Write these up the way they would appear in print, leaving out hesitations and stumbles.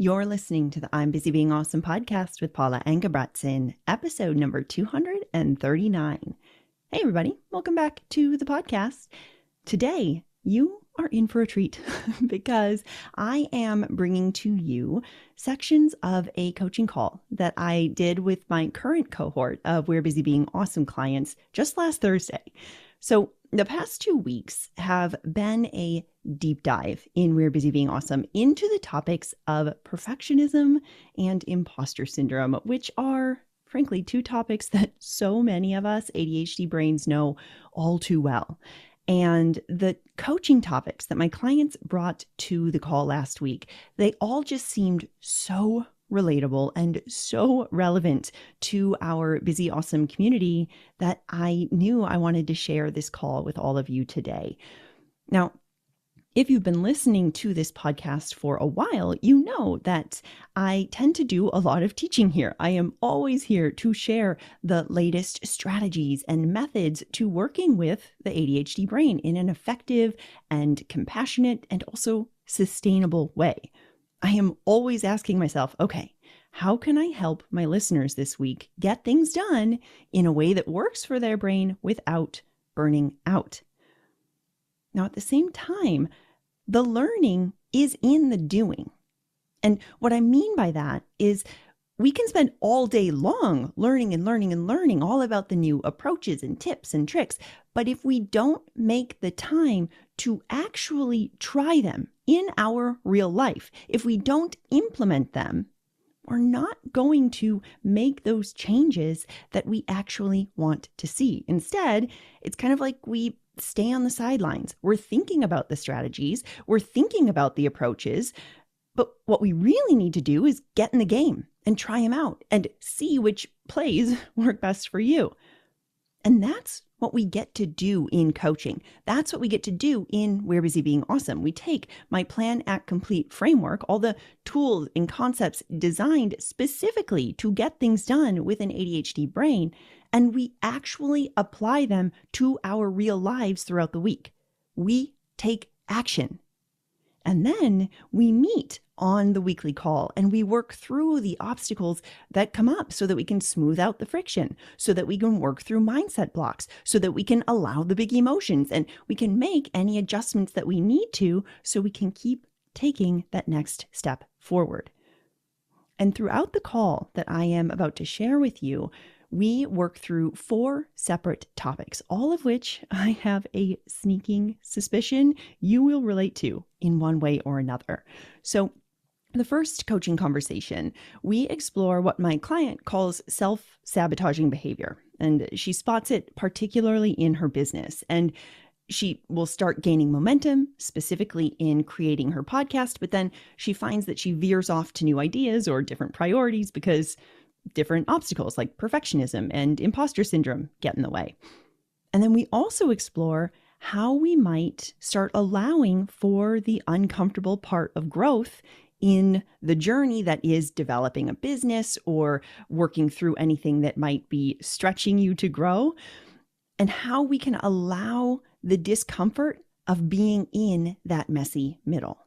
You're listening to the I'm Busy Being Awesome podcast with Paula Engebretson, episode number 239. Hey, everybody. Welcome back to the podcast. Today, you are in for a treat because I am bringing to you sections of a coaching call that I did with my current cohort of We're Busy Being Awesome clients just last Thursday. So the past 2 weeks have been a deep dive in We're Busy Being Awesome into the topics of perfectionism and imposter syndrome, which are, frankly, two topics that so many of us ADHD brains know all too well. And the coaching topics that my clients brought to the call last week, they all just seemed so relatable and so relevant to our Busy Awesome community that I knew I wanted to share this call with all of you today. Now, if you've been listening to this podcast for a while, you know that I tend to do a lot of teaching here. I am always here to share the latest strategies and methods to working with the ADHD brain in an effective and compassionate and also sustainable way. I am always asking myself, okay, how can I help my listeners this week get things done in a way that works for their brain without burning out? Now, at the same time, the learning is in the doing. And what I mean by that is we can spend all day long learning all about the new approaches and tips and tricks. But if we don't make the time to actually try them in our real life, if we don't implement them, we're not going to make those changes that we actually want to see. Instead, it's kind of like we stay on the sidelines. We're thinking about the strategies, we're thinking about the approaches, but what we really need to do is get in the game and try them out and see which plays work best for you. And that's what we get to do in coaching. That's what we get to do in We're Busy Being Awesome. We take my Plan, Act, Complete framework, all the tools and concepts designed specifically to get things done with an ADHD brain, and we actually apply them to our real lives throughout the week. We take action. And then we meet on the weekly call and we work through the obstacles that come up so that we can smooth out the friction, so that we can work through mindset blocks, so that we can allow the big emotions and we can make any adjustments that we need to so we can keep taking that next step forward. And throughout the call that I am about to share with you, we work through 4 separate topics, all of which I have a sneaking suspicion you will relate to in one way or another. So the first coaching conversation, we explore what my client calls self-sabotaging behavior, and she spots it particularly in her business. And she will start gaining momentum, specifically in creating her podcast, but then she finds that she veers off to new ideas or different priorities because different obstacles like perfectionism and imposter syndrome get in the way. And then we also explore how we might start allowing for the uncomfortable part of growth in the journey that is developing a business or working through anything that might be stretching you to grow, and how we can allow the discomfort of being in that messy middle.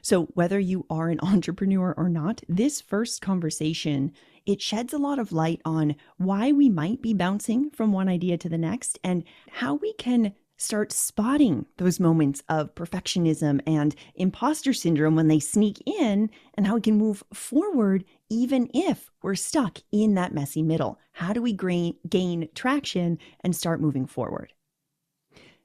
So whether you are an entrepreneur or not, this first conversation, it sheds a lot of light on why we might be bouncing from one idea to the next and how we can start spotting those moments of perfectionism and imposter syndrome when they sneak in, and how we can move forward even if we're stuck in that messy middle. How do we gain traction and start moving forward?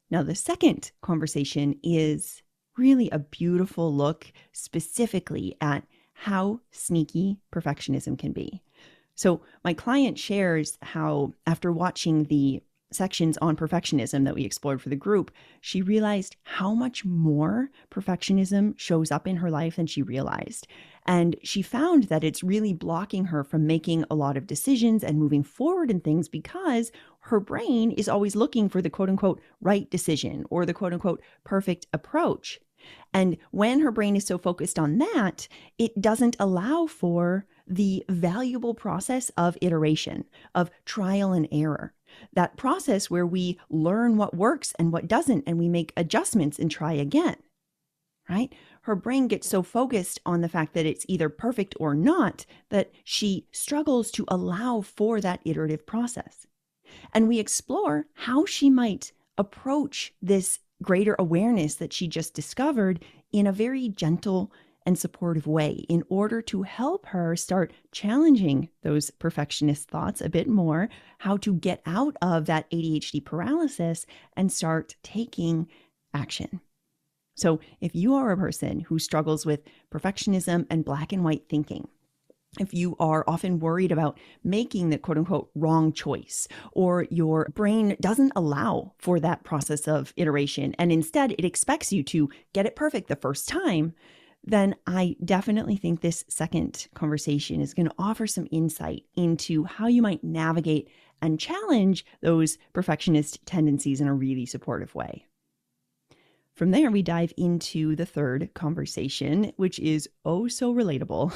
Now, the second conversation is really a beautiful look specifically at how sneaky perfectionism can be. So my client shares how after watching the sections on perfectionism that we explored for the group, she realized how much more perfectionism shows up in her life than she realized. And she found that it's really blocking her from making a lot of decisions and moving forward in things because her brain is always looking for the quote unquote right decision or the quote unquote perfect approach. And when her brain is so focused on that, it doesn't allow for the valuable process of iteration, of trial and error. That process where we learn what works and what doesn't, and we make adjustments and try again, right? her brain gets so focused on the fact that it's either perfect or not that she struggles to allow for that iterative process. And we explore how she might approach this greater awareness that she just discovered in a very gentle and supportive way in order to help her start challenging those perfectionist thoughts a bit more, how to get out of that ADHD paralysis and start taking action. So if you are a person who struggles with perfectionism and black and white thinking, if you are often worried about making the quote unquote wrong choice, or your brain doesn't allow for that process of iteration, and instead it expects you to get it perfect the first time, then I definitely think this second conversation is going to offer some insight into how you might navigate and challenge those perfectionist tendencies in a really supportive way. From there, we dive into the third conversation, which is oh so relatable.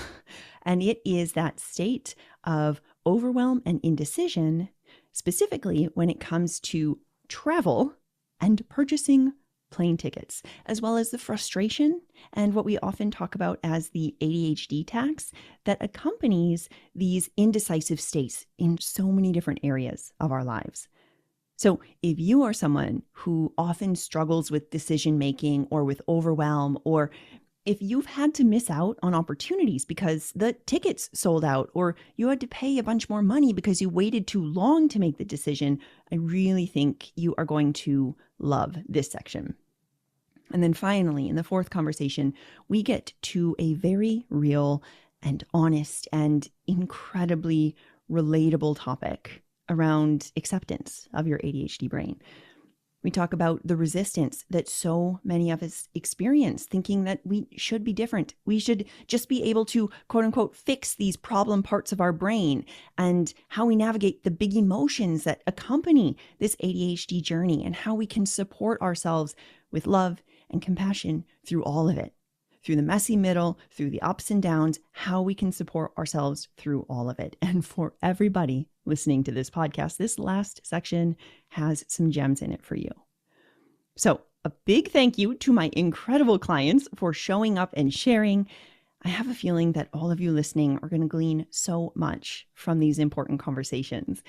And it is that state of overwhelm and indecision, specifically when it comes to travel and purchasing plane tickets, as well as the frustration and what we often talk about as the ADHD tax that accompanies these indecisive states in so many different areas of our lives. So if you are someone who often struggles with decision making or with overwhelm, or if you've had to miss out on opportunities because the tickets sold out, or you had to pay a bunch more money because you waited too long to make the decision, I really think you are going to love this section. And then finally, in the fourth conversation, we get to a very real and honest and incredibly relatable topic around acceptance of your ADHD brain. We talk about the resistance that so many of us experience, thinking that we should be different. We should just be able to, quote unquote, fix these problem parts of our brain, and how we navigate the big emotions that accompany this ADHD journey, and how we can support ourselves with love and compassion through all of it, through the messy middle, through the ups and downs, how we can support ourselves through all of it. And for everybody listening to this podcast, this last section has some gems in it for you. So a big thank you to my incredible clients for showing up and sharing. I have a feeling that all of you listening are going to glean so much from these important conversations.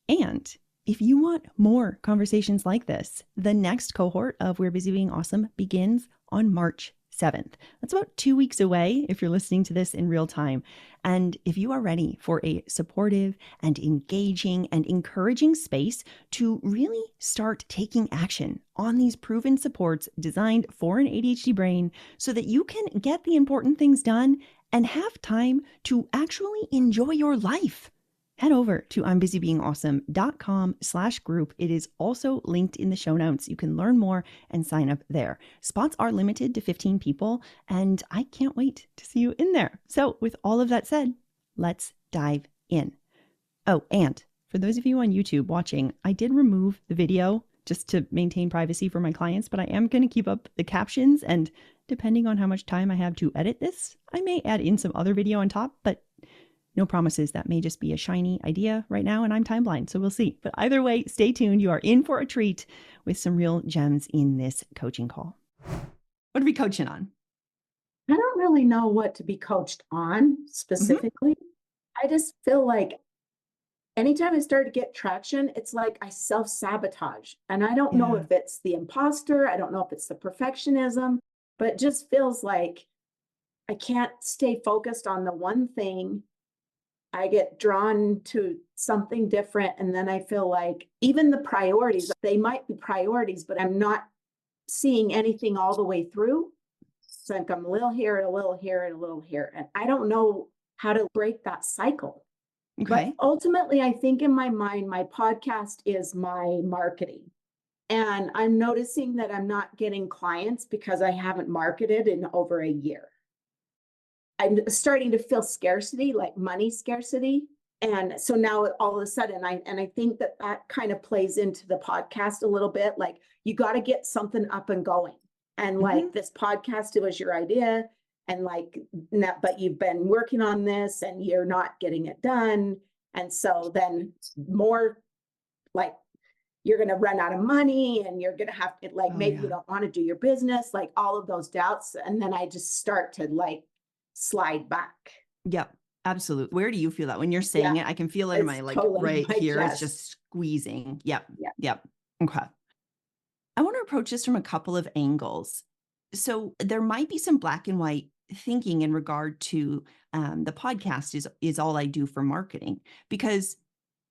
And if you want more conversations like this, the next cohort of We're Busy Being Awesome begins on March 7th. That's about 2 weeks away if you're listening to this in real time. And if you are ready for a supportive and engaging and encouraging space to really start taking action on these proven supports designed for an ADHD brain so that you can get the important things done and have time to actually enjoy your life, head over to I'mBusyBeingAwesome.com/group. It is also linked in the show notes. You can learn more and sign up there. Spots are limited to 15 people, and I can't wait to see you in there. So with all of that said, let's dive in. Oh, and for those of you on YouTube watching, I did remove the video just to maintain privacy for my clients, but I am going to keep up the captions, and depending on how much time I have to edit this, I may add in some other video on top, but no promises. That may just be a shiny idea right now, and I'm time blind, so we'll see. But either way, stay tuned. You are in for a treat with some real gems in this coaching call. What are we coaching on? I don't really know what to be coached on specifically. I just feel like anytime I start to get traction, it's like I self-sabotage. And I don't know if it's the imposter, I don't know if it's the perfectionism, but it just feels like I can't stay focused on the one thing. I get drawn to something different. And then I feel like even the priorities, they might be priorities, but I'm not seeing anything all the way through. It's like I'm a little here and a little here and a little here. And I don't know how to break that cycle. Okay. But ultimately, I think in my mind, my podcast is my marketing. And I'm noticing that I'm not getting clients because I haven't marketed in over a year. I'm starting to feel scarcity, like money scarcity. And so now all of a sudden, I think that kind of plays into the podcast a little bit. Like you got to get something up and going. And like this podcast, it was your idea. And like, but you've been working on this and you're not getting it done. And so then more like you're going to run out of money and you're going to have to, like, Oh, maybe yeah. you don't want to do your business, like all of those doubts. And then I just start to like slide back. Yep. Absolutely. Where do you feel that when you're Yeah, saying it? I can feel it in it's my like totally right my here. It's chest. just squeezing. Yep. Yeah. Yep. Okay. I want to approach this from a couple of angles. So there might be some black and white thinking in regard to the podcast is all I do for marketing, because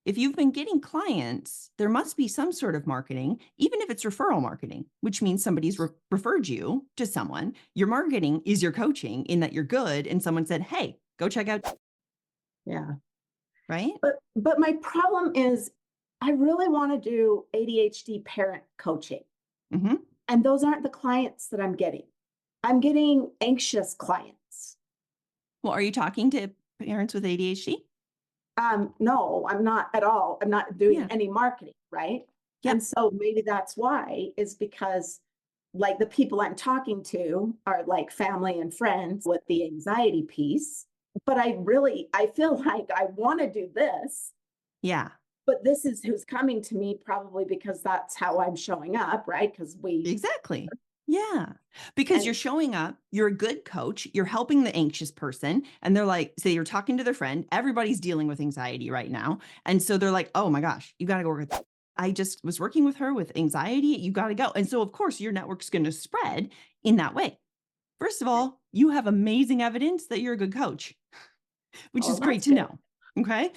if you've been getting clients, there must be some sort of marketing, even if it's referral marketing, which means somebody's referred you to someone. Your marketing is your coaching in that you're good. And someone said, hey, go check out. Yeah. Right. But my problem is I really want to do ADHD parent coaching. Mm-hmm. And those aren't the clients that I'm getting. I'm getting anxious clients. Well, are you talking to parents with ADHD? No, I'm not at all. I'm not doing Yeah. any marketing, right? And Yep. so maybe that's why, is because like the people I'm talking to are like family and friends with the anxiety piece. But I feel like I want to do this, Yeah. but this is who's coming to me probably because that's how I'm showing up, right? Because Exactly. Yeah. Because you're and showing up, you're a good coach, you're helping the anxious person. And they're like, say you're talking to their friend, everybody's dealing with anxiety right now. And so they're like, oh my gosh, you got to go work with that. I just was working with her with anxiety. You got to go. And so, of course, your network's going to spread in that way. First of all, you have amazing evidence that you're a good coach, which oh, is great that's to good. know. Okay.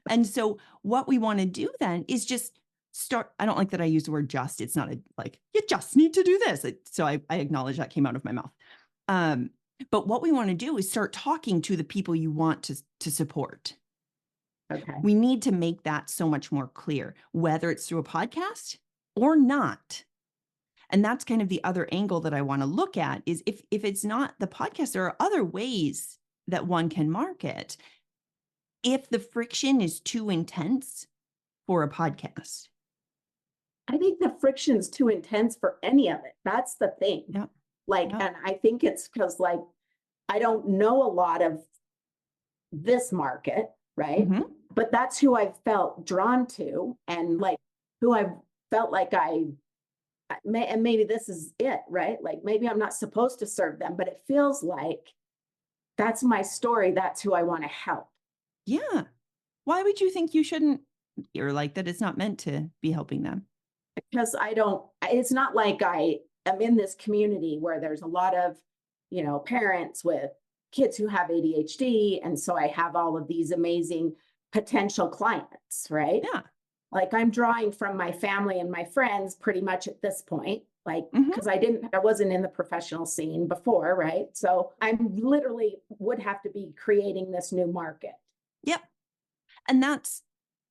And so, what we want to do then is just start. I don't like that I use the word just. It's not a like, you just need to do this. So, I acknowledge that came out of my mouth. Um, but what we want to do is start talking to the people you want to support. Okay. We need to make that so much more clear, whether it's through a podcast or not. And that's kind of the other angle that I want to look at is if it's not the podcast, there are other ways that one can market if the friction is too intense for a podcast. I think the friction's too intense for any of it. That's the thing. Yep. Like, Yep. and I think it's because like I don't know a lot of this market, right? Mm-hmm. But that's who I've felt drawn to and like who I've felt like and maybe this is it, right? Like maybe I'm not supposed to serve them, but it feels like that's my story. That's who I want to help. Yeah. Why would you think you shouldn't, or like that it's not meant to be helping them? Because it's not like I am in this community where there's a lot of, parents with kids who have ADHD. And so I have all of these amazing potential clients, right? Yeah. Like I'm drawing from my family and my friends pretty much at this point, like, Mm-hmm. because I wasn't in the professional scene before, right? So I'm literally would have to be creating this new market. Yep. And that's,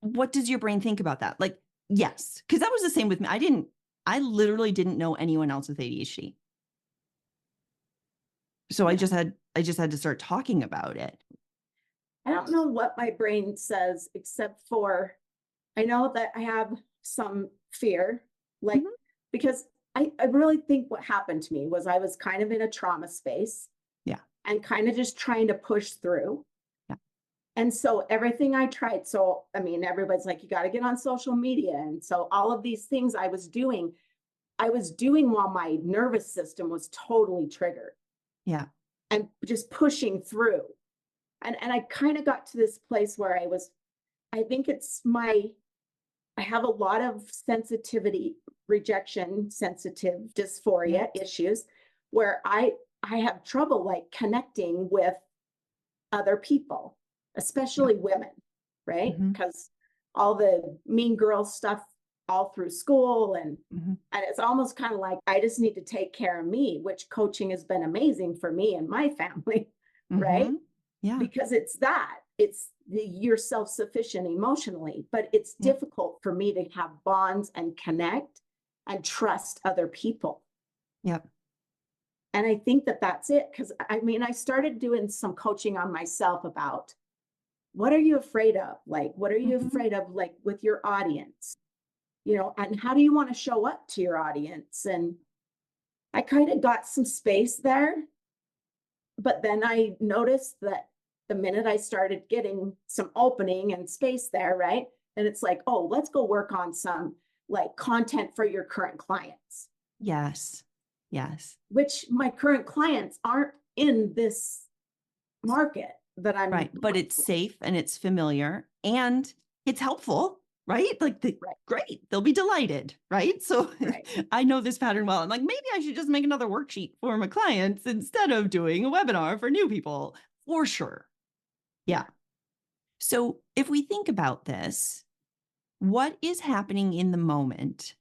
what does your brain think about that? Like, yes, because that was the same with me. I literally didn't know anyone else with ADHD. So Yeah. I just had to start talking about it. I don't know what my brain says, except for I know that I have some fear, like, Mhm. because I really think what happened to me was I was kind of in a trauma space Yeah. and kind of just trying to push through. Yeah. And so everything I tried, so I mean, everybody's like, you got to get on social media. And so all of these things I was doing while my nervous system was totally triggered Yeah. and just pushing through. And I kind of got to this place where I think I have a lot of sensitivity, rejection, sensitive Yeah. dysphoria issues where I have trouble like connecting with other people, Yeah. especially women, right? Mm-hmm. Because all the mean girl stuff all through school Mm-hmm. and it's almost kind of like I just need to take care of me, which coaching has been amazing for me and my family, right? Mm-hmm. Yeah. Because you're self-sufficient emotionally, but it's Yeah. difficult for me to have bonds and connect and trust other people. Yep. And I think that that's it. Because I mean, I started doing some coaching on myself about what are you afraid of? Like, what are you Mm-hmm. afraid of, like with your audience, and how do you want to show up to your audience? And I kind of got some space there. But then I noticed that the minute I started getting some opening and space there, right? And it's like, oh, let's go work on some like content for your current clients. Yes. Yes. Which my current clients aren't in this market that I'm right. But it's safe and it's familiar and it's helpful, right? Like right. Great. They'll be delighted. Right. So Right. I know this pattern well. I'm like, maybe I should just make another worksheet for my clients instead of doing a webinar for new people for sure. Yeah. So if we think about this, what is happening in the moment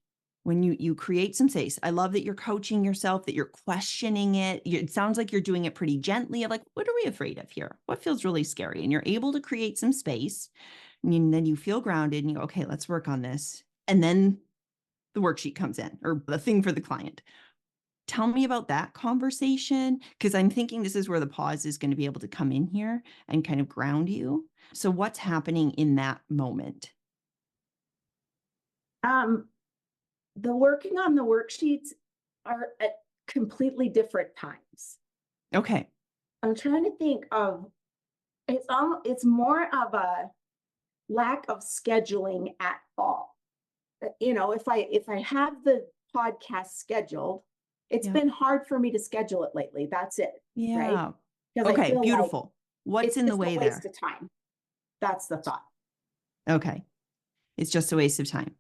when you create some space? I love that you're coaching yourself, that you're questioning it. It sounds like you're doing it pretty gently. Like, what are we afraid of here? What feels really scary? And you're able to create some space. And then you feel grounded and you go, okay, let's work on this. And then the worksheet comes in or the thing for the client. Tell me about that conversation, because I'm thinking this is where the pause is going to be able to come in here and kind of ground you. So what's happening in that moment? The working on the worksheets are at completely different times. Okay. I'm trying to think of it's more of a lack of scheduling at all. If I have the podcast scheduled, it's been hard for me to schedule it lately. That's it. Yeah. Right. Because I Okay. feel Beautiful. like What's it's in the just a way waste there? of time. That's the thought. Okay. It's just a waste of time.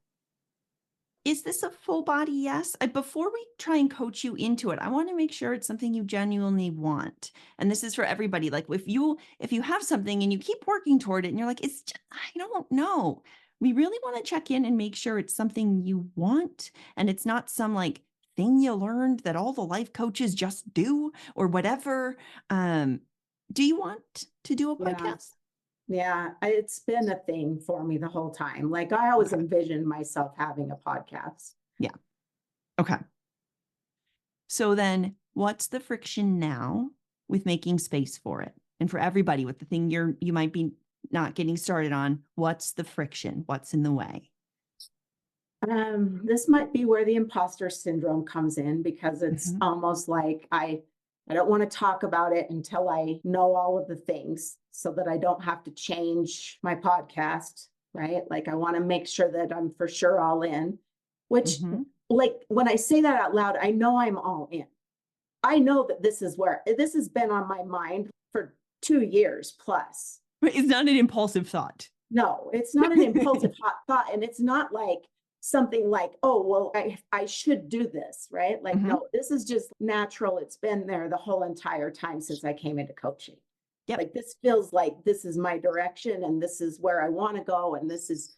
Is this a full body yes? Before we try and coach you into it, I want to make sure it's something you genuinely want. And this is for everybody. Like if you have something and you keep working toward it and you're like, it's just, I don't know. We really want to check in and make sure it's something you want and it's not some like thing you learned that all the life coaches just do or whatever. Do you want to do a Yeah. podcast? Yeah, it's been a thing for me the whole time. Like I always Okay. envisioned myself having a podcast. Yeah. Okay. So then what's the friction now with making space for it? And for everybody with the thing you might be not getting started on, what's the friction? What's in the way? This might be where the imposter syndrome comes in because it's almost like I don't want to talk about it until I know all of the things so that I don't have to change my podcast, right? Like I want to make sure that I'm for sure all in, which like when I say that out loud, I know I'm all in. I know that this has been on my mind for 2 years plus. It's not an impulsive thought. No, it's not an impulsive thought. And it's not like something like, oh, well, I should do this, right? Like, no, this is just natural. It's been there the whole entire time since I came into coaching. Yep. Like this feels like this is my direction and this is where I want to go. And this is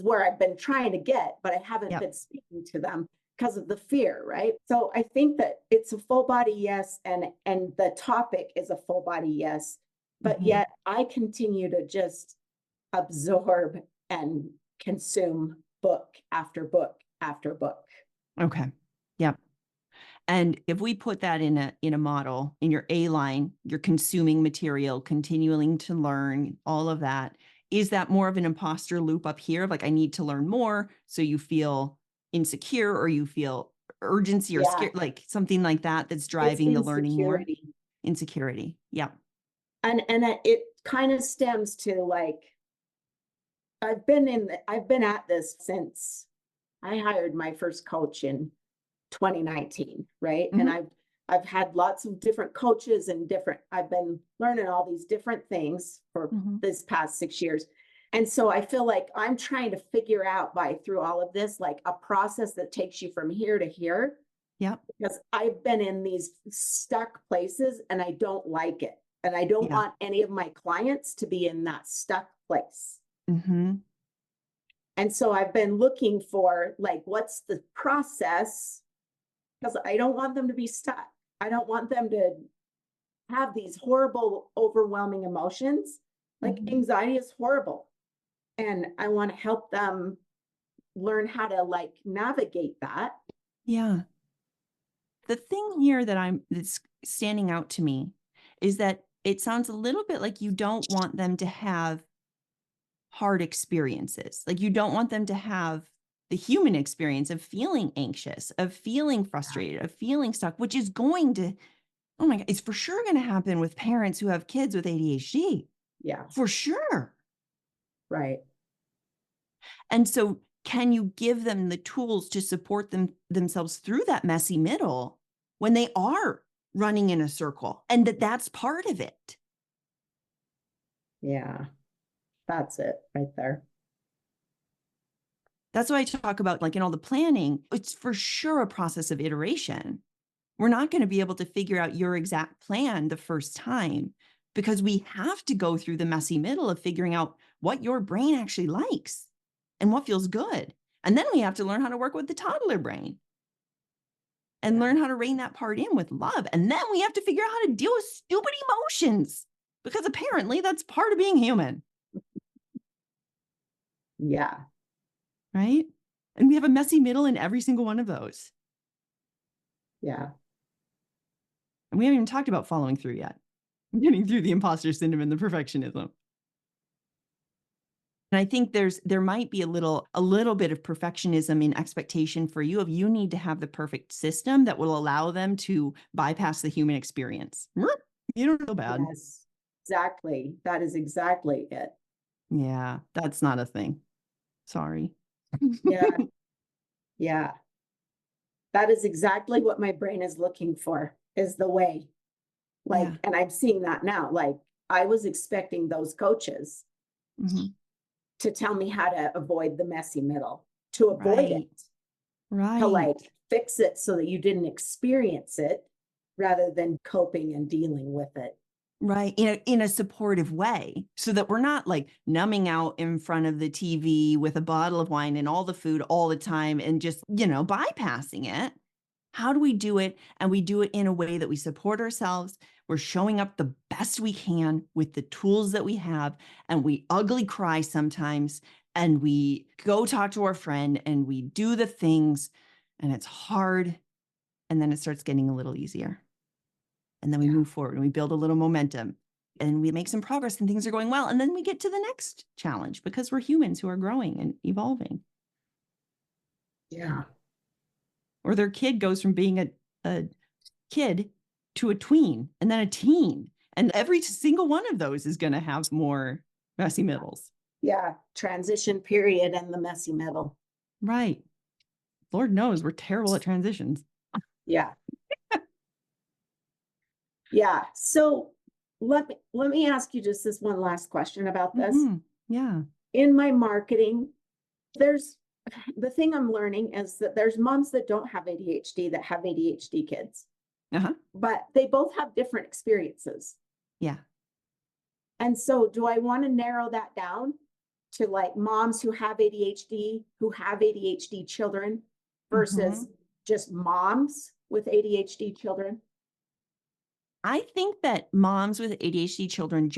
where I've been trying to get, but I haven't been speaking to them because of the fear, right? So I think that it's a full body yes, and the topic is a full body yes, but yet I continue to just absorb and consume book after book after book. Okay. Yep. And if we put that in a model, in your A line, you're consuming material, continuing to learn, all of that. Is that more of an imposter loop up here? Like I need to learn more. So you feel insecure or you feel urgency or scared, like something like that that's driving the learning more. Insecurity. Yeah. And it kind of stems to like, I've been at this since I hired my first coach in 2019, right? And I've had lots of different coaches and I've been learning all these different things for this past 6 years. And so I feel like I'm trying to figure out through all of this, like a process that takes you from here to here. Yeah. Because I've been in these stuck places and I don't like it. And I don't want any of my clients to be in that stuck place. And so I've been looking for like, what's the process? Because I don't want them to be stuck. I don't want them to have these horrible, overwhelming emotions. Like anxiety is horrible. And I want to help them learn how to like navigate that. Yeah. The thing here that's standing out to me is that it sounds a little bit like you don't want them to have hard experiences. Like you don't want them to have the human experience of feeling anxious, of feeling frustrated, of feeling stuck, which is going to, oh my God, it's for sure going to happen with parents who have kids with ADHD. Yeah. For sure. Right. And so can you give them the tools to support themselves through that messy middle when they are running in a circle, and that's part of it? Yeah. That's it right there. That's why I talk about, like, in all the planning, it's for sure a process of iteration. We're not going to be able to figure out your exact plan the first time, because we have to go through the messy middle of figuring out what your brain actually likes and what feels good. And then we have to learn how to work with the toddler brain and learn how to rein that part in with love. And then we have to figure out how to deal with stupid emotions, because apparently that's part of being human. Yeah. Right? And we have a messy middle in every single one of those. Yeah. And we haven't even talked about following through yet. Getting through the imposter syndrome and the perfectionism. And I think there might be a little bit of perfectionism in expectation for you, of you need to have the perfect system that will allow them to bypass the human experience. You don't feel bad. Yes, exactly. That is exactly it. Yeah, that's not a thing. Sorry. Yeah. Yeah. That is exactly what my brain is looking for, is the way. Like, Yeah. and I'm seeing that now. Like, I was expecting those coaches Mhm. to tell me how to avoid the messy middle, to avoid Right. it, to Right. like fix it so that you didn't experience it rather than coping and dealing with it. Right. In a supportive way, so that we're not like numbing out in front of the TV with a bottle of wine and all the food all the time and just, bypassing it. How do we do it? And we do it in a way that we support ourselves. We're showing up the best we can with the tools that we have. And we ugly cry sometimes. And we go talk to our friend and we do the things. And it's hard. And then it starts getting a little easier. And then we move forward and we build a little momentum and we make some progress and things are going well. And then we get to the next challenge, because we're humans who are growing and evolving. Yeah. Or their kid goes from being a kid to a tween and then a teen. And every single one of those is going to have more messy middles. Yeah. Transition period and the messy middle. Right. Lord knows we're terrible at transitions. Yeah. Yeah. So let me ask you just this one last question about this. Yeah. In my marketing, there's the thing I'm learning is that there's moms that don't have ADHD that have ADHD kids, Uh-huh. but they both have different experiences. Yeah. And so do I want to narrow that down to like moms who have ADHD children versus just moms with ADHD children? I think that moms with ADHD children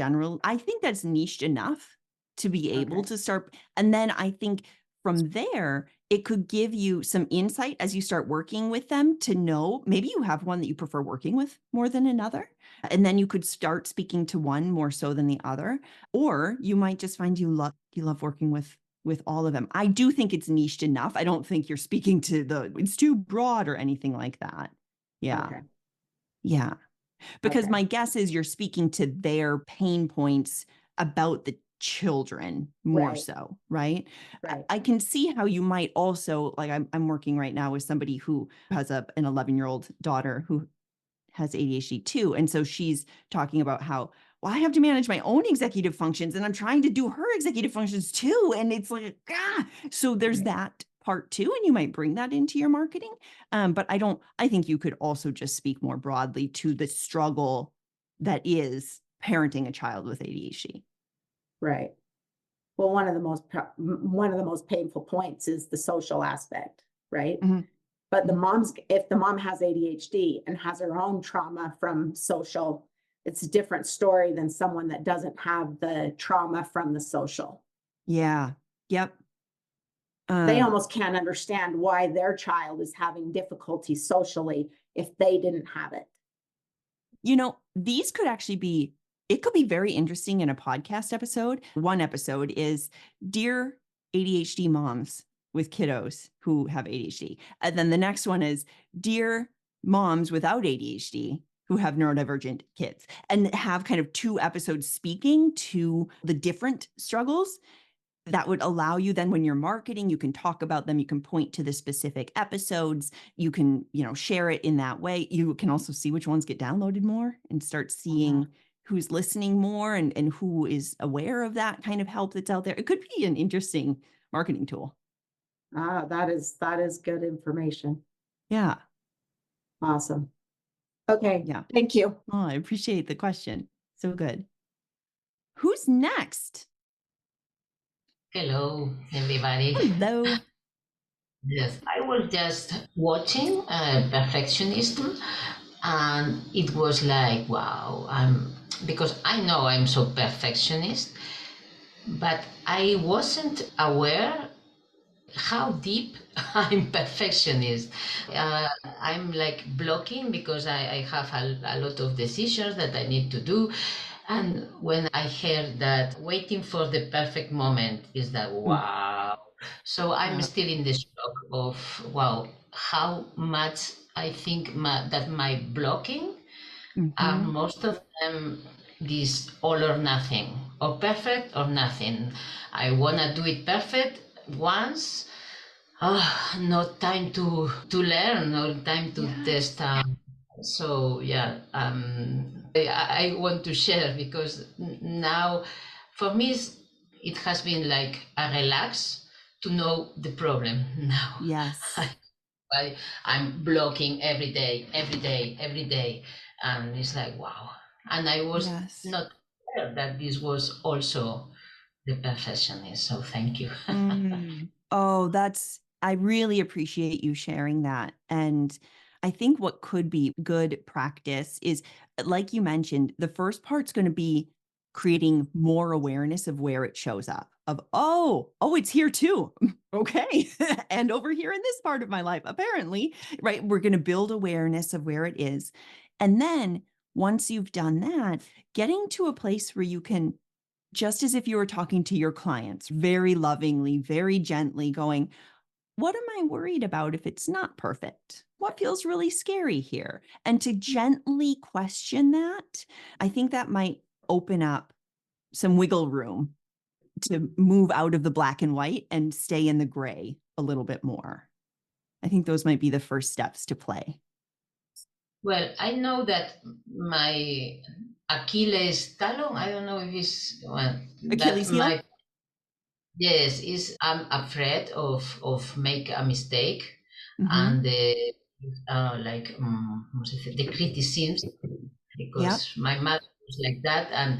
I think that's niched enough to be able Okay. to start. And then I think from there, it could give you some insight as you start working with them to know maybe you have one that you prefer working with more than another. And then you could start speaking to one more so than the other. Or you might just find you love working with all of them. I do think it's niched enough. I don't think you're speaking to it's too broad or anything like that. Yeah. Okay. Yeah. Because Okay. my guess is you're speaking to their pain points about the children more Right. so, right? Right. I can see how you might also, like, I'm working right now with somebody who has an 11-year-old daughter who has ADHD too. And so she's talking about how, well, I have to manage my own executive functions and I'm trying to do her executive functions too. And it's like, so there's Right. that part too. And you might bring that into your marketing. But I think you could also just speak more broadly to the struggle that is parenting a child with ADHD. Right. Well, one of the most painful points is the social aspect, right? Mhm. But Mhm. if the mom has ADHD and has her own trauma from social, it's a different story than someone that doesn't have the trauma from the social. Yeah. Yep. They Um, almost can't understand why their child is having difficulty socially if they didn't have it. These could actually it could be very interesting in a podcast episode. One episode is Dear ADHD Moms with Kiddos Who Have ADHD. And then the next one is Dear Moms Without ADHD Who Have Neurodivergent Kids, and have kind of two episodes speaking to the different struggles. that would allow you then when you're marketing, you can talk about them, you can point to the specific episodes, you can, share it in that way. You can also see which ones get downloaded more and start seeing who's listening more and who is aware of that kind of help that's out there. It could be an interesting marketing tool. That is good information. Yeah. Awesome. Okay. Yeah. Thank you. Oh, I appreciate the question. So good. Who's next? Hello, everybody. Hello. Yes, I was just watching Perfectionism, and it was like, wow, because I know I'm so perfectionist, but I wasn't aware how deep I'm perfectionist. I'm like blocking because I have a lot of decisions that I need to do. And when I heard that waiting for the perfect moment is that, wow. So I'm still in the shock of, wow, how much I think that my blocking are most of them this all or nothing, or perfect or nothing. I want to do it perfect once. No time to learn, no time to test. So yeah, I want to share because now, for me, it has been like a relax to know the problem now. Yes. I'm blocking every day, every day, every day, and it's like wow. And I was not aware that this was also the perfectionist. So thank you. Oh, I really appreciate you sharing that. And I think what could be good practice is, like you mentioned, the first part's going to be creating more awareness of where it shows up of, oh, it's here too. Okay. And over here in this part of my life, apparently, right? We're going to build awareness of where it is. And then once you've done that, getting to a place where you can, just as if you were talking to your clients, very lovingly, very gently going, what am I worried about if it's not perfect? What feels really scary here? And to gently question that, I think that might open up some wiggle room to move out of the black and white and stay in the gray a little bit more. I think those might be the first steps to play. Well, I know that my Achilles talon, I don't know if it's Achilles heel? Yes, is I'm afraid of make a mistake and the criticism because my mother was like that, and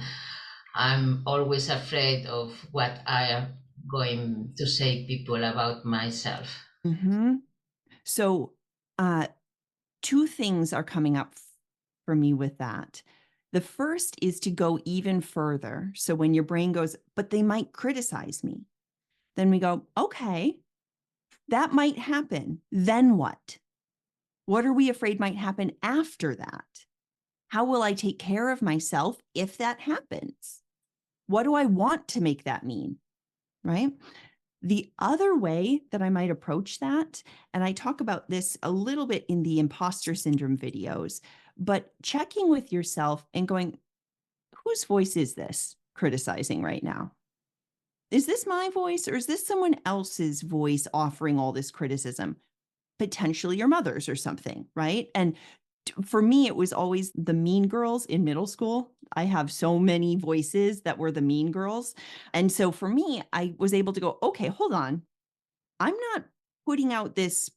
I'm always afraid of what I am going to say people about myself. So, two things are coming up for me with that. The first is to go even further. So when your brain goes, but they might criticize me, then we go, okay, that might happen. Then what? What are we afraid might happen after that? How will I take care of myself if that happens? What do I want to make that mean? Right? The other way that I might approach that, and I talk about this a little bit in the imposter syndrome videos, but checking with yourself and going, whose voice is this criticizing right now? Is this my voice or is this someone else's voice offering all this criticism? Potentially your mother's or something, right? And for me, it was always the mean girls in middle school. I have so many voices that were the mean girls. And so for me, I was able to go, okay, hold on. I'm not putting out this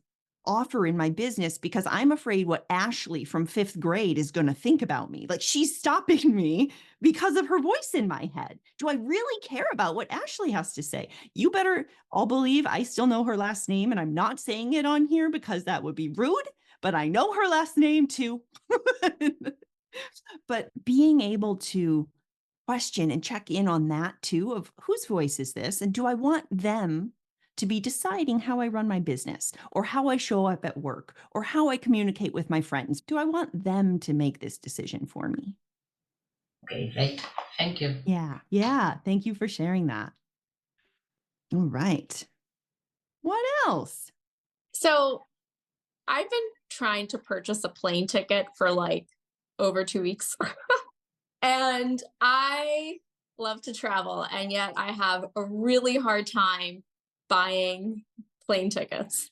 offer in my business because I'm afraid what Ashley from 5th grade is going to think about me. Like she's stopping me because of her voice in my head. Do I really care about what Ashley has to say? You better all believe I still know her last name, and I'm not saying it on here because that would be rude, but I know her last name too. But being able to question and check in on that too, of whose voice is this? And do I want them to be deciding how I run my business or how I show up at work or how I communicate with my friends? Do I want them to make this decision for me? Okay, great. Thank you. Yeah. Thank you for sharing that. All right. What else? So I've been trying to purchase a plane ticket for like over 2 weeks. And I love to travel, and yet I have a really hard time buying plane tickets.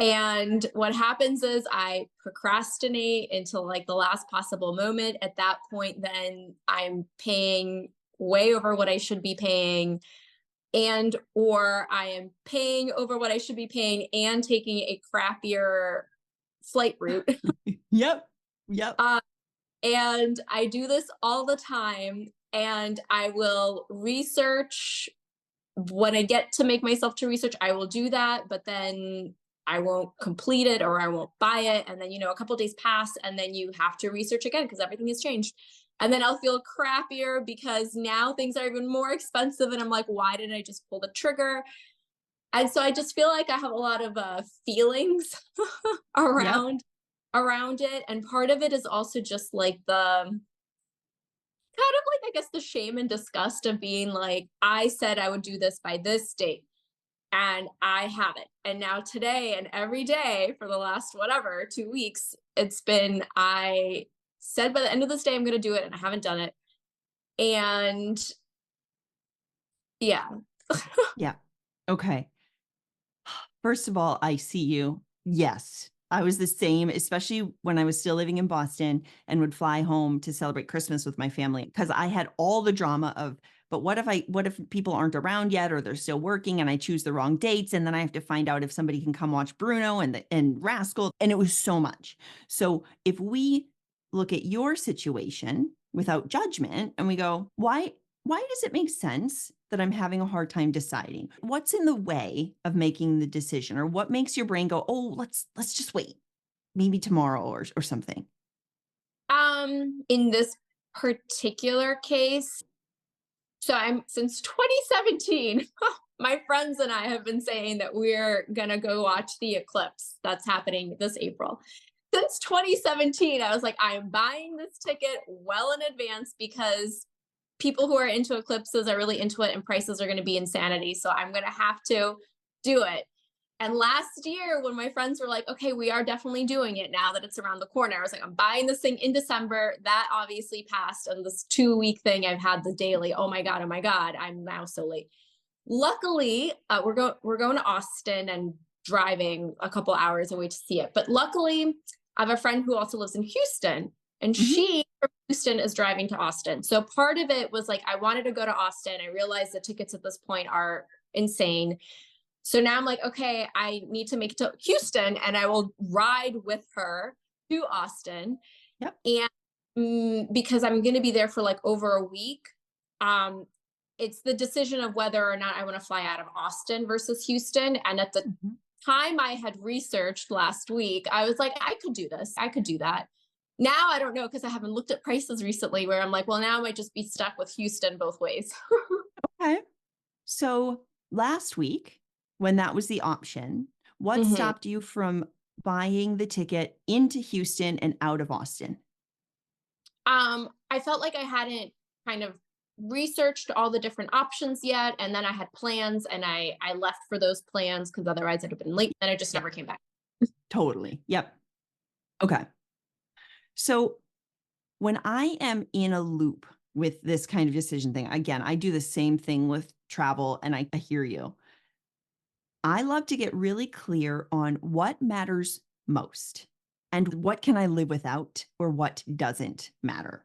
And what happens is I procrastinate until like the last possible moment. At that point, then I'm paying way over what I should be paying, and or I am paying over what I should be paying and taking a crappier flight route. Yep. Yep. And I do this all the time, and I will research when I get to make myself to research, I will do that, but then I won't complete it or I won't buy it. And then, a couple days pass and then you have to research again because everything has changed. And then I'll feel crappier because now things are even more expensive. And I'm like, why didn't I just pull the trigger? And so I just feel like I have a lot of feelings around it. And part of it is also just like the kind of like, I guess, the shame and disgust of being like, I said I would do this by this date and I haven't. And now today and every day for the last, whatever, 2 weeks, it's been, I said by the end of this day, I'm going to do it and I haven't done it. And yeah. Yeah. Okay. First of all, I see you. Yes. I was the same, especially when I was still living in Boston and would fly home to celebrate Christmas with my family because I had all the drama of, but what if people aren't around yet or they're still working and I choose the wrong dates and then I have to find out if somebody can come watch Bruno and Rascal, and it was so much. So if we look at your situation without judgment and we go, why does it make sense that I'm having a hard time deciding? What's in the way of making the decision, or what makes your brain go, oh, let's just wait, maybe tomorrow or something? In this particular case, so I'm since 2017, my friends and I have been saying that we're gonna go watch the eclipse that's happening this April. Since 2017, I was like, I'm buying this ticket well in advance because people who are into eclipses are really into it and prices are going to be insanity. So I'm going to have to do it. And last year, when my friends were like, okay, we are definitely doing it now that it's around the corner, I was like, I'm buying this thing in December. That obviously passed. And this 2 week thing, I've had the daily, oh my God, I'm now so late. Luckily, we're going to Austin and driving a couple hours away to see it. But luckily, I have a friend who also lives in Houston, and she from Houston is driving to Austin. So part of it was like, I wanted to go to Austin. I realized the tickets at this point are insane. So now I'm like, okay, I need to make it to Houston and I will ride with her to Austin. Yep. And because I'm going to be there for like over a week, it's the decision of whether or not I want to fly out of Austin versus Houston. And at the time I had researched last week, I was like, I could do this. I could do that. Now I don't know because I haven't looked at prices recently where I'm like, well, now I might just be stuck with Houston both ways. Okay. So last week, when that was the option, what stopped you from buying the ticket into Houston and out of Austin? I felt like I hadn't kind of researched all the different options yet. And then I had plans and I left for those plans because otherwise I'd have been late and I just never came back. Totally. Yep. Okay. So when I am in a loop with this kind of decision thing, again, I do the same thing with travel and I hear you. I love to get really clear on what matters most and what can I live without or what doesn't matter.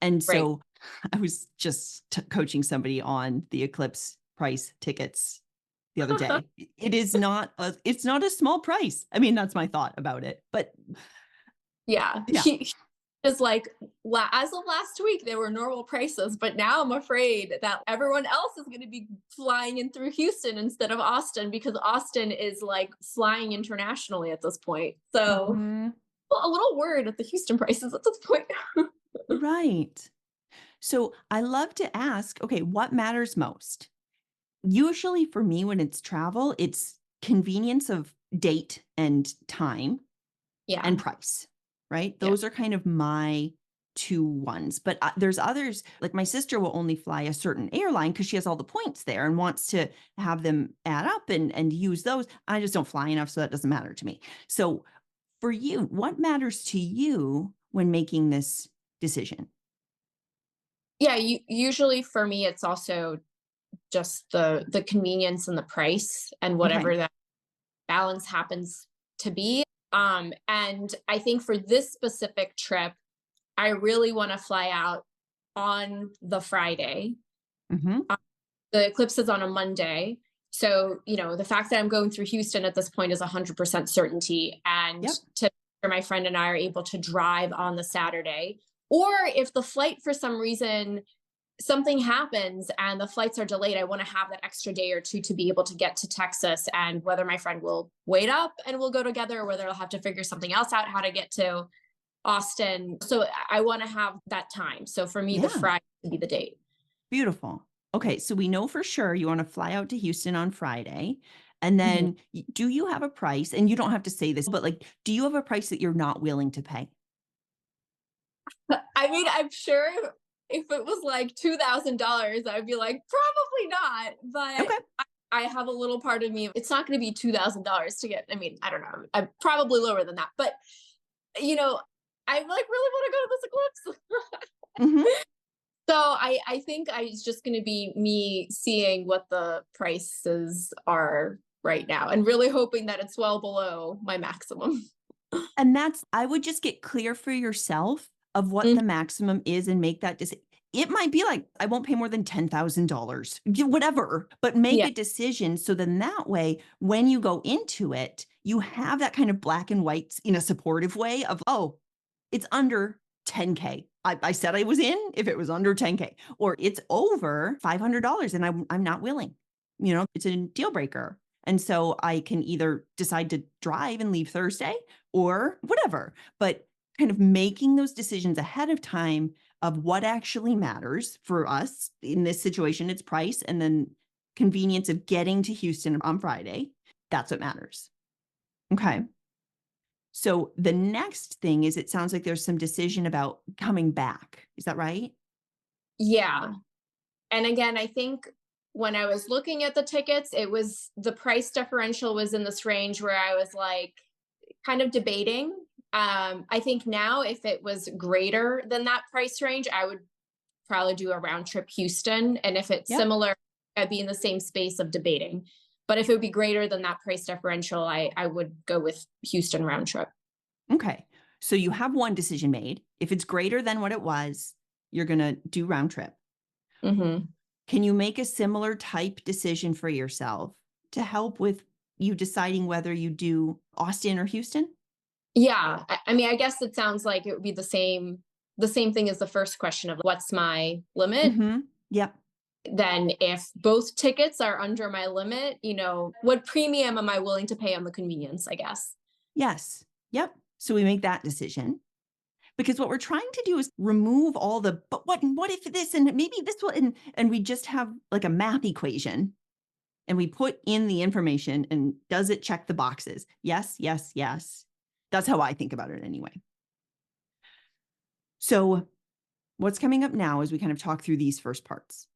And so I was just coaching somebody on the eclipse price tickets the other day. It's not a small price. I mean, that's my thought about it, but yeah. He is like, as of last week, they were normal prices, but now I'm afraid that everyone else is going to be flying in through Houston instead of Austin because Austin is like flying internationally at this point. So a little worried at the Houston prices at this point. Right. So I love to ask, okay, what matters most? Usually for me, when it's travel, it's convenience of date and time and price, right? Those are kind of my two ones. But there's others, like my sister will only fly a certain airline because she has all the points there and wants to have them add up and use those. I just don't fly enough, so that doesn't matter to me. So for you, what matters to you when making this decision? Yeah, usually for me, it's also just the convenience and the price and Okay. whatever that balance happens to be. And I think for this specific trip, I really want to fly out on the Friday. Mm-hmm. The eclipse is on a Monday. So, the fact that I'm going through Houston at this point is 100% certainty. And Yep. to my friend and I are able to drive on the Saturday. Or if the flight for some reason something happens and the flights are delayed, I want to have that extra day or two to be able to get to Texas, and whether my friend will wait up and we'll go together, or whether I'll have to figure something else out, how to get to Austin. So I want to have that time. So for me, the Yeah. Friday would be the date. Beautiful. Okay. So we know for sure you want to fly out to Houston on Friday. And Mhm. then do you have a price? And you don't have to say this, but like, do you have a price that you're not willing to pay? I mean, I'm sure if it was like $2,000, I'd be like, probably not. But Okay. I have a little part of me, it's not going to be $2,000 to get, I mean, I don't know. I'm probably lower than that. But, I like really want to go to this eclipse. Mm-hmm. So I think it's just going to be me seeing what the prices are right now and really hoping that it's well below my maximum. And I would just get clear for yourself of what Mm. the maximum is and make that decision. It might be like, I won't pay more than $10,000, whatever, but make Yeah. a decision. So then that way, when you go into it, you have that kind of black and white in a supportive way of, oh, it's under 10K. I said I was in if it was under 10K, or it's over $500 and I'm not willing. It's a deal breaker. And so I can either decide to drive and leave Thursday or whatever, but kind of making those decisions ahead of time of what actually matters for us in this situation, it's price and then convenience of getting to Houston on Friday. That's what matters. Okay. So the next thing is it sounds like there's some decision about coming back. Is that right? Yeah. And again, I think when I was looking at the tickets, it was the price differential was in this range where I was like kind of debating. I think now if it was greater than that price range, I would probably do a round trip Houston. And if it's Yep. similar, I'd be in the same space of debating. But if it would be greater than that price differential, I would go with Houston round trip. Okay. So you have one decision made. If it's greater than what it was, you're going to do round trip. Mm-hmm. Can you make a similar type decision for yourself to help with you deciding whether you do Austin or Houston? Yeah. I mean, I guess it sounds like it would be the same thing as the first question of what's my limit. Mm-hmm. Yep. Then if both tickets are under my limit, what premium am I willing to pay on the convenience, I guess? Yes. Yep. So we make that decision. Because what we're trying to do is remove all but what if this and maybe this will, and we just have like a math equation and we put in the information and does it check the boxes? Yes, yes, yes. That's how I think about it anyway. So what's coming up now as we kind of talk through these first parts?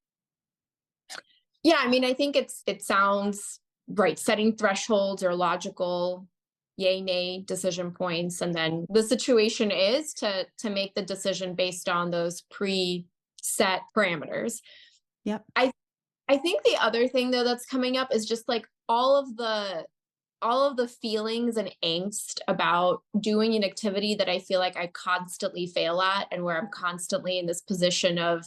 Yeah, I mean, I think it sounds right. Setting thresholds or logical yay, nay decision points. And then the situation is to make the decision based on those preset parameters. Yep. I think the other thing though that's coming up is just like all of the feelings and angst about doing an activity that I feel like I constantly fail at, and where I'm constantly in this position of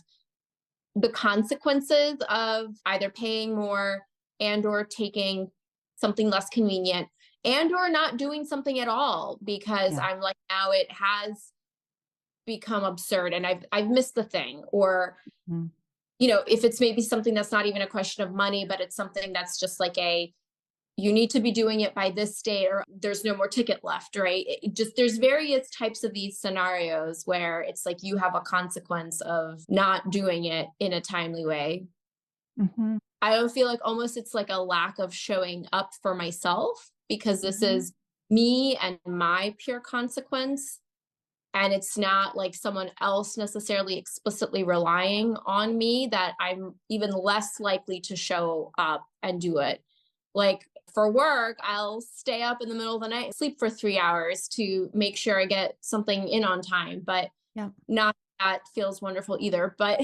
the consequences of either paying more and or taking something less convenient and or not doing something at all because Yeah. I'm like, now it has become absurd and I've missed the thing. Or Mm. if it's maybe something that's not even a question of money, but it's something that's just like you need to be doing it by this date or there's no more ticket left, right? There's various types of these scenarios where it's like you have a consequence of not doing it in a timely way. Mm-hmm. I don't feel like almost it's like a lack of showing up for myself because this Mm-hmm. is me and my pure consequence. And it's not like someone else necessarily explicitly relying on me that I'm even less likely to show up and do it. Like for work, I'll stay up in the middle of the night, sleep for 3 hours to make sure I get something in on time, but Yeah. not that feels wonderful either. But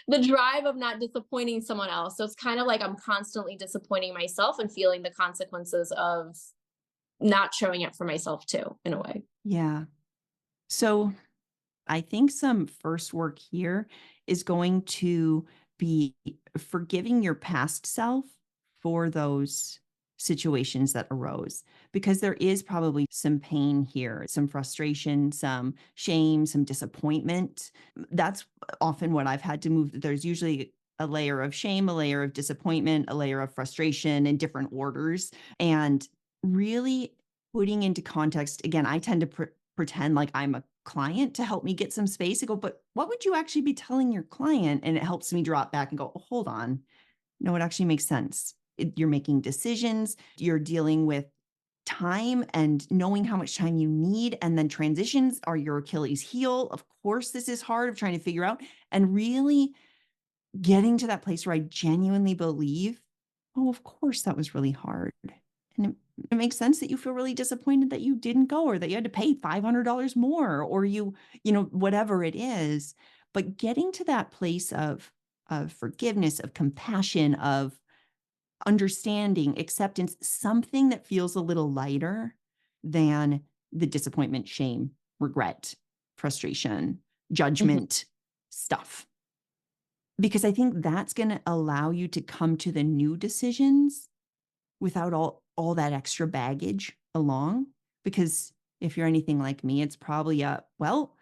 the drive of not disappointing someone else. So it's kind of like I'm constantly disappointing myself and feeling the consequences of not showing up for myself too, in a way. Yeah. So I think some first work here is going to be forgiving your past self for those situations that arose, because there is probably some pain here, some frustration, some shame, some disappointment. That's often what I've had to move. There's usually a layer of shame, a layer of disappointment, a layer of frustration in different orders. And really putting into context, again, I tend to pretend like I'm a client to help me get some space. I go, but what would you actually be telling your client? And it helps me drop back and go, oh, hold on. No, it actually makes sense. You're making decisions, you're dealing with time and knowing how much time you need. And then transitions are your Achilles heel. Of course, this is hard of trying to figure out, and really getting to that place where I genuinely believe, oh, of course, that was really hard. And it makes sense that you feel really disappointed that you didn't go, or that you had to pay $500 more, or whatever it is. But getting to that place of forgiveness, of compassion, of understanding, acceptance, something that feels a little lighter than the disappointment, shame, regret, frustration, judgment stuff. Because I think that's going to allow you to come to the new decisions without all that extra baggage along. Because if you're anything like me, it's probably well,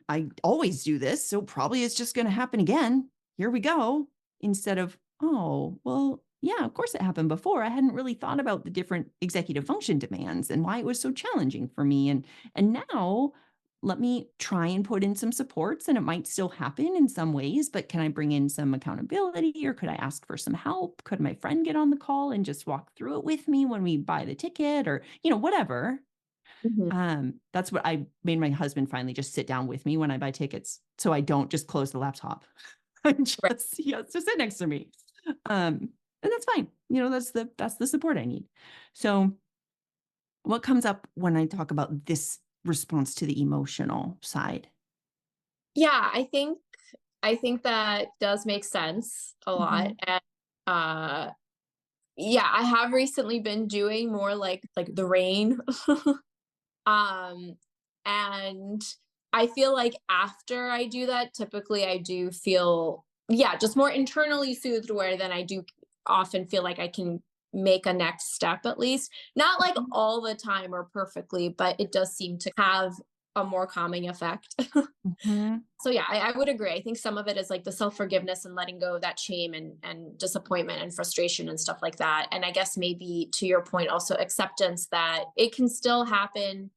I always do this, so probably it's just going to happen again. Here we go. Instead of, oh, well, yeah, of course it happened before. I hadn't really thought about the different executive function demands and why it was so challenging for me. And now let me try and put in some supports, and it might still happen in some ways, but can I bring in some accountability, or could I ask for some help? Could my friend get on the call and just walk through it with me when we buy the ticket, or, whatever. That's what I made my husband finally just sit down with me when I buy tickets, so I don't just close the laptop. He has to sit next to me. And that's fine. That's the support I need. So what comes up when I talk about this response to the emotional side? Yeah, I think that does make sense a lot. And yeah, I have recently been doing more like the rain. um and I feel like after I do that, typically I do feel, yeah, just more internally soothed, where then I do often feel like I can make a next step, at least not like all the time or perfectly, but it does seem to have a more calming effect. So yeah, I would agree. I think some of it is like the self-forgiveness and letting go of that shame and disappointment and frustration and stuff like that. And I guess maybe to your point, also acceptance that it can still happen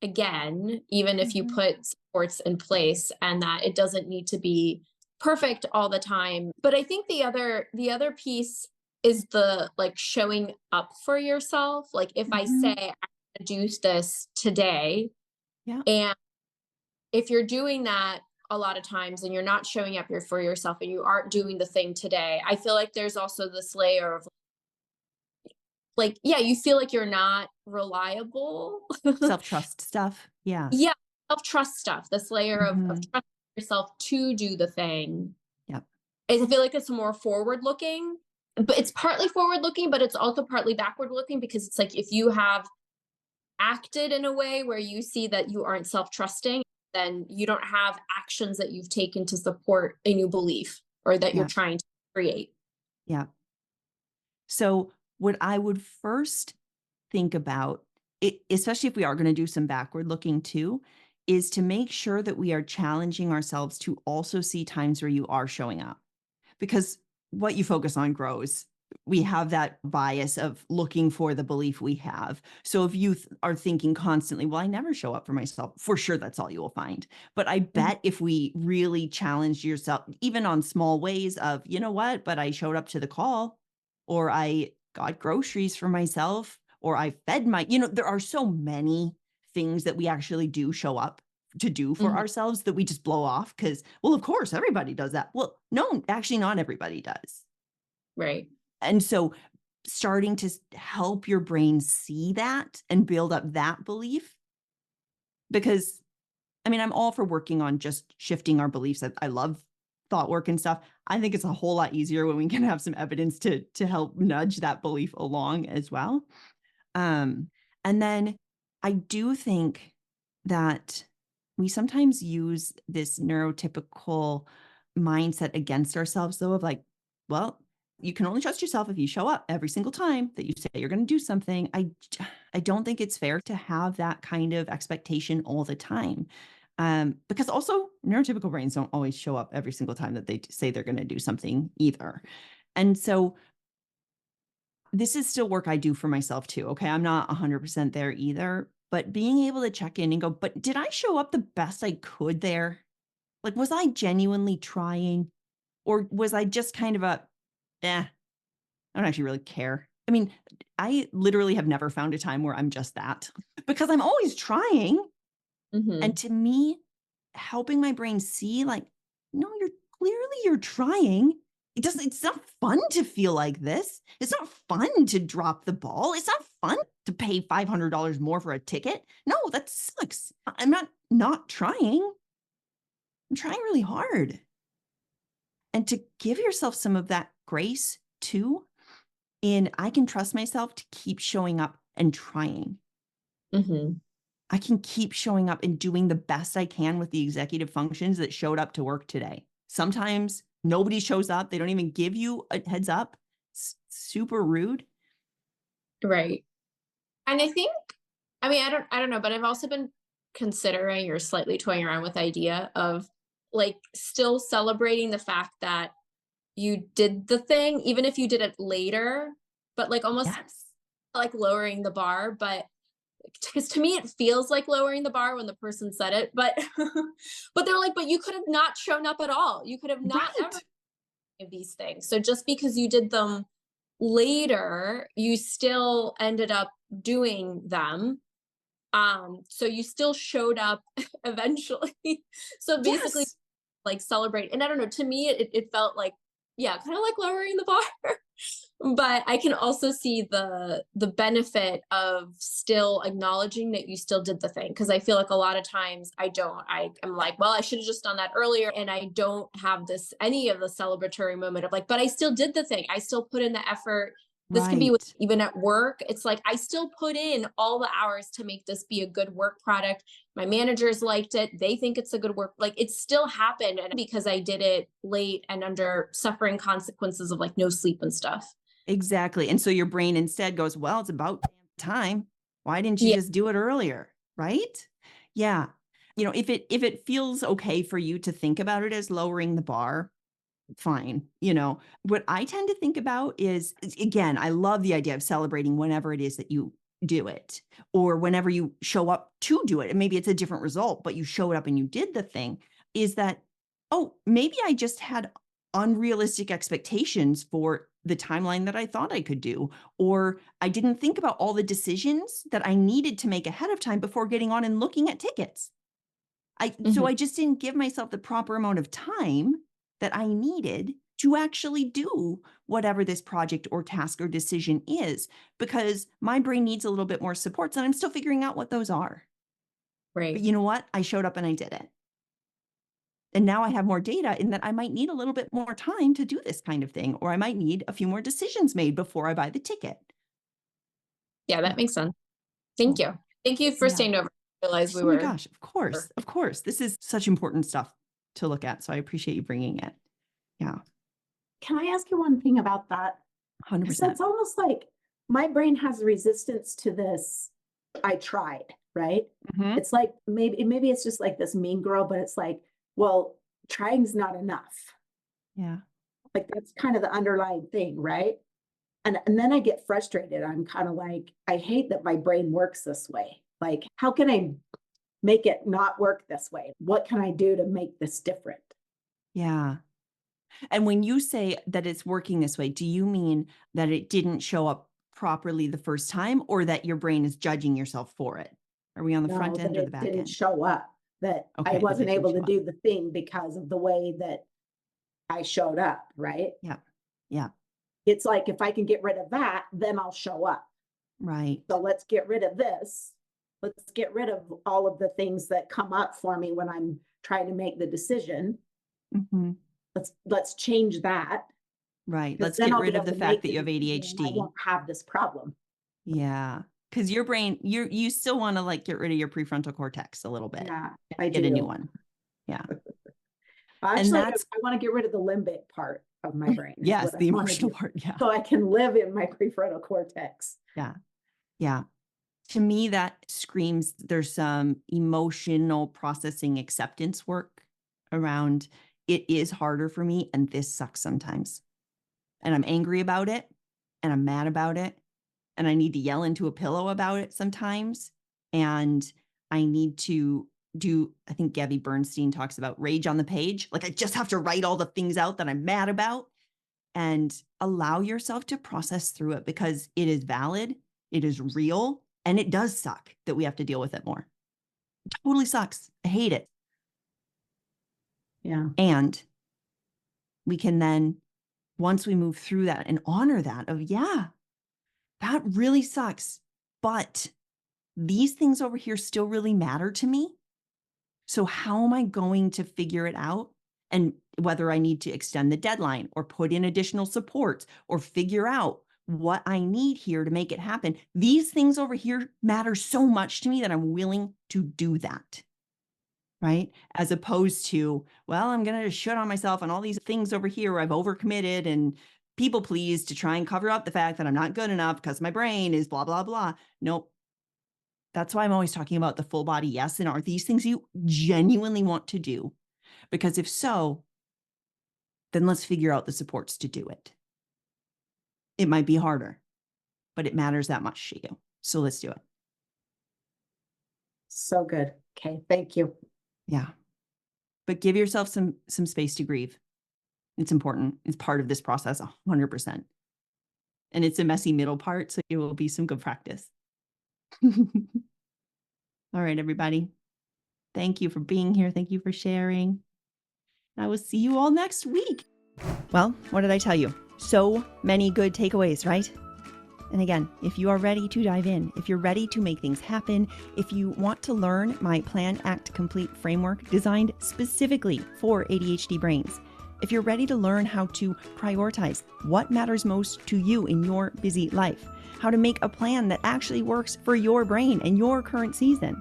again, even if you put supports in place, and that it doesn't need to be perfect all the time. But I think the other piece is the like showing up for yourself. Like if I say I'm gonna do this today, Yeah. and if you're doing that a lot of times and you're not showing up for yourself and you aren't doing the thing today, I feel like there's also this layer of like, yeah, you feel like you're not reliable. Self-trust stuff. Yeah. Yeah, self-trust stuff, this layer of Mhm. trusting yourself to do the thing. Yep. I feel like it's more forward looking, but it's partly forward looking, but it's also partly backward looking, because it's like if you have acted in a way where you see that you aren't self-trusting, then you don't have actions that you've taken to support a new belief or that you're Yeah. trying to create. Yeah. So what I would first think about, especially if we are going to do some backward looking too, is to make sure that we are challenging ourselves to also see times where you are showing up, because what you focus on grows. We have that bias of looking for the belief we have. So if you are thinking constantly, well, I never show up for myself, for sure, that's all you will find. But I bet if we really challenge yourself, even on small ways of, you know what, but I showed up to the call, or I got groceries for myself, or I fed there are so many things that we actually do show up to do for ourselves that we just blow off because, well, of course, everybody does that. Well, no, actually, not everybody does. Right. And so starting to help your brain see that and build up that belief, because I mean, I'm all for working on just shifting our beliefs. I love thought work and stuff. I think it's a whole lot easier when we can have some evidence to help nudge that belief along as well. And then I do think that we sometimes use this neurotypical mindset against ourselves, though, of like, well, you can only trust yourself if you show up every single time that you say you're going to do something. I don't think it's fair to have that kind of expectation all the time. Because also neurotypical brains don't always show up every single time that they say they're going to do something either. And so this is still work I do for myself too. Okay. I'm not 100% there either, but being able to check in and go, but did I show up the best I could there? Like, was I genuinely trying, or was I just kind of I don't actually really care. I mean, I literally have never found a time where I'm just that because I'm always trying. Mm-hmm. And to me, helping my brain see like, no, you're trying. It's not fun to feel like this. It's not fun to drop the ball. It's not fun to pay $500 more for a ticket. No, that sucks. I'm not trying. I'm trying really hard. And to give yourself some of that grace too, I can trust myself to keep showing up and trying. Mm-hmm. I can keep showing up and doing the best I can with the executive functions that showed up to work today. Sometimes nobody shows up. They don't even give you a heads up. It's super rude. Right. And I think, I mean, I don't know, but I've also been considering or slightly toying around with the idea of like still celebrating the fact that you did the thing, even if you did it later, but like almost Yes. like lowering the bar. But because to me, it feels like lowering the bar when the person said it, but, but they're like, but you could have not shown up at all. You could have not Right. ever of these things. So just because you did them later, you still ended up doing them. So you still showed up eventually. So basically Yes. like celebrate. And I don't know, to me, it felt like, yeah, kind of like lowering the bar. But I can also see the benefit of still acknowledging that you still did the thing. Cause I feel like a lot of times I don't. I am like, well, I should have just done that earlier. And I don't have any of the celebratory moment of like, but I still did the thing. I still put in the effort. This can be Right. even at work. It's like I still put in all the hours to make this be a good work product. My managers liked it. They think it's a good work. Like it still happened. And because I did it late and under suffering consequences of like no sleep and stuff. Exactly. And so your brain instead goes, well, it's about time. Why didn't you Yeah. just do it earlier? Right? Yeah. If it feels okay for you to think about it as lowering the bar, fine. What I tend to think about is, again, I love the idea of celebrating whenever it is that you do it or whenever you show up to do it. And maybe it's a different result, but you showed up and you did the thing. Is that, oh, maybe I just had unrealistic expectations for the timeline that I thought I could do, or I didn't think about all the decisions that I needed to make ahead of time before getting on and looking at tickets. So Mhm. I just didn't give myself the proper amount of time that I needed to actually do whatever this project or task or decision is, because my brain needs a little bit more supports and I'm still figuring out what those are. But Right. you know what? I showed up and I did it. And now I have more data in that I might need a little bit more time to do this kind of thing, or I might need a few more decisions made before I buy the ticket. Yeah, Yeah. that makes sense. Thank Cool. you. Thank you for Yeah. staying over. I realized we Oh my were. gosh. Of course. Of course. This is such important stuff to look at. So I appreciate you bringing it. Yeah. Can I ask you one thing about that? Because 100%. that's almost like my brain has resistance to this. I tried, right? Mhm. It's like maybe it's just like this mean girl, but it's like, well, trying's not enough. Yeah. Like that's kind of the underlying thing, right? And then I get frustrated. I'm kind of like, I hate that my brain works this way. Like, how can I make it not work this way? What can I do to make this different? Yeah. And when you say that it's working this way, do you mean that it didn't show up properly the first time, or that your brain is judging yourself for it? Are we on the front No, end that or the it back didn't end? show up, that I Okay, that wasn't it didn't able show to up. do the thing because of the way that I showed up, right? Yeah. Yeah. It's like if I can get rid of that, then I'll show up. Right. So let's get rid of this. let's get rid of all of the things that come up for me when I'm trying to make the decision. Mm-hmm. Let's change that. Right. 'Cause Let's then get I'll be rid of able the to fact make that the you have decision and I ADHD. won't have this problem. Yeah. Because your brain, you still want to like get rid of your prefrontal cortex a little bit. Yeah, I Get a new do. one. Yeah. Actually, that's I want to get rid of the limbic part of my brain. is yes, what the I wanna emotional do, part. Yeah. So I can live in my prefrontal cortex. Yeah. Yeah. To me, that screams there's some emotional processing acceptance work around it is harder for me and this sucks sometimes. And I'm angry about it and I'm mad about it and I need to yell into a pillow about it sometimes. And I need to do, I think Gabby Bernstein talks about rage on the page. Like I just have to write all the things out that I'm mad about and allow yourself to process through it because it is valid, it is real, and it does suck that we have to deal with it more. It totally sucks. I hate it. Yeah. And we can then, once we move through that and honor that of, yeah, that really sucks, but these things over here still really matter to me. So how am I going to figure it out? And whether I need to extend the deadline or put in additional supports or figure out what I need here to make it happen. These things over here matter so much to me that I'm willing to do that. Right? As opposed to, well, I'm going to shut on myself on all these things over here where I've overcommitted and people pleased to try and cover up the fact that I'm not good enough because my brain is blah, blah, blah. Nope. That's why I'm always talking about the full body yes. And are these things you genuinely want to do? Because if so, then let's figure out the supports to do it. It might be harder, but it matters that much to you. So let's do it. So good. Okay. Thank you. Yeah. But give yourself some space to grieve. It's important. It's part of this process, 100%. And it's a messy middle part, so it will be some good practice. All right, everybody. Thank you for being here. Thank you for sharing. I will see you all next week. Well, what did I tell you? So many good takeaways, right? And again, if you are ready to dive in, if you're ready to make things happen, if you want to learn my Plan, Act, Complete framework designed specifically for ADHD brains, if you're ready to learn how to prioritize what matters most to you in your busy life, how to make a plan that actually works for your brain and your current season,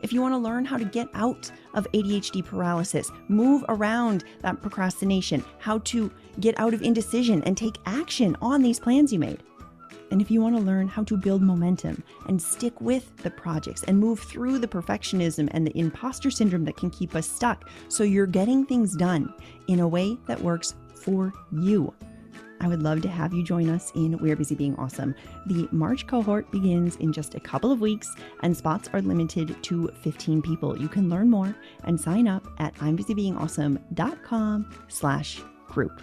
if you want to learn how to get out of ADHD paralysis, move around that procrastination, how to get out of indecision and take action on these plans you made, and if you want to learn how to build momentum and stick with the projects and move through the perfectionism and the imposter syndrome that can keep us stuck so you're getting things done in a way that works for you, I would love to have you join us in We're Busy Being Awesome. The March cohort begins in just a couple of weeks and spots are limited to 15 people. You can learn more and sign up at I'mBusyBeingAwesome.com/group.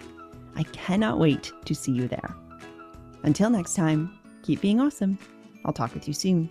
I cannot wait to see you there. Until next time, keep being awesome. I'll talk with you soon.